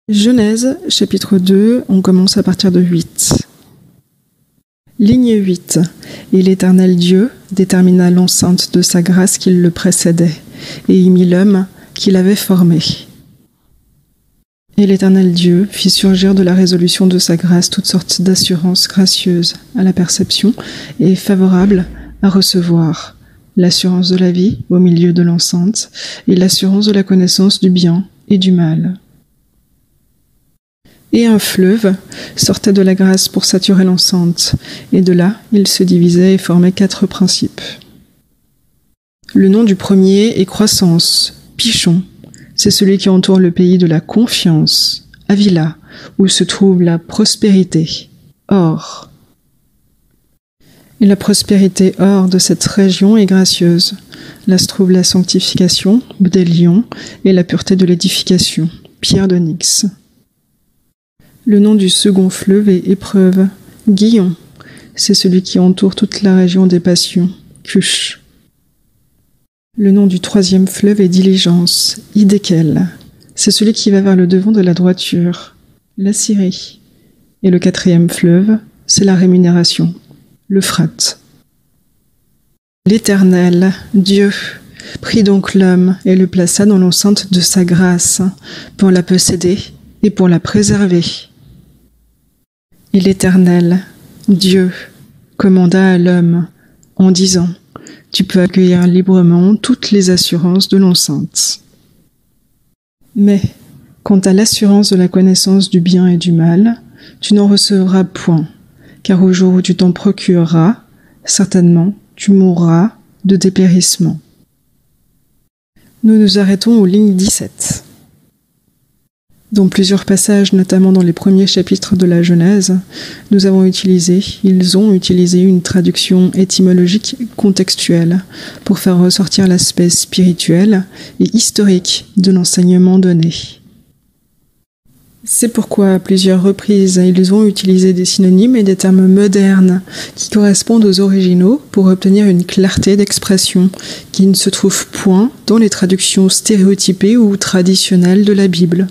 Genèse, chapitre 2, on commence à partir de 8. Ligne 8. Et l'Éternel Dieu détermina l'enceinte de sa grâce qui le précédait, et y mit l'homme qu'il avait formé. Et l'Éternel Dieu fit surgir de la résolution de sa grâce toutes sortes d'assurances gracieuses à la perception et favorables à recevoir, l'assurance de la vie au milieu de l'enceinte et l'assurance de la connaissance du bien et du mal. Et un fleuve sortait de la grâce pour saturer l'enceinte, et de là il se divisait et formait 4 principes. Le nom du premier est croissance, Pichon, c'est celui qui entoure le pays de la confiance, Avila, où se trouve la prospérité, Or. Et la prospérité Or de cette région est gracieuse. Là se trouve la sanctification, Bdélion, et la pureté de l'édification, Pierre d'onyx. Le nom du second fleuve est Épreuve, Guillon, c'est celui qui entoure toute la région des passions, Cush. Le nom du troisième fleuve est Diligence, Idékel, c'est celui qui va vers le devant de la droiture, la Syrie. Et le 4e fleuve, c'est la rémunération, l'Euphrate. L'Éternel, Dieu, prit donc l'homme et le plaça dans l'enceinte de sa grâce, pour la posséder et pour la préserver. Et l'Éternel, Dieu, commanda à l'homme en disant : tu peux accueillir librement toutes les assurances de l'enceinte. Mais, quant à l'assurance de la connaissance du bien et du mal, tu n'en recevras point, car au jour où tu t'en procureras, certainement tu mourras de dépérissement. Nous nous arrêtons aux lignes 17. Dans plusieurs passages, notamment dans les premiers chapitres de la Genèse, ils ont utilisé une traduction étymologique contextuelle pour faire ressortir l'aspect spirituel et historique de l'enseignement donné. C'est pourquoi, à plusieurs reprises, ils ont utilisé des synonymes et des termes modernes qui correspondent aux originaux pour obtenir une clarté d'expression qui ne se trouve point dans les traductions stéréotypées ou traditionnelles de la Bible.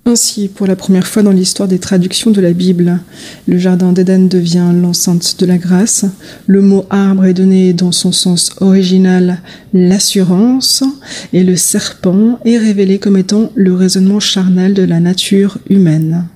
Ainsi, pour la première fois dans l'histoire des traductions de la Bible, le jardin d'Éden devient l'enceinte de la grâce, le mot arbre est donné dans son sens original, l'assurance, et le serpent est révélé comme étant le raisonnement charnel de la nature humaine.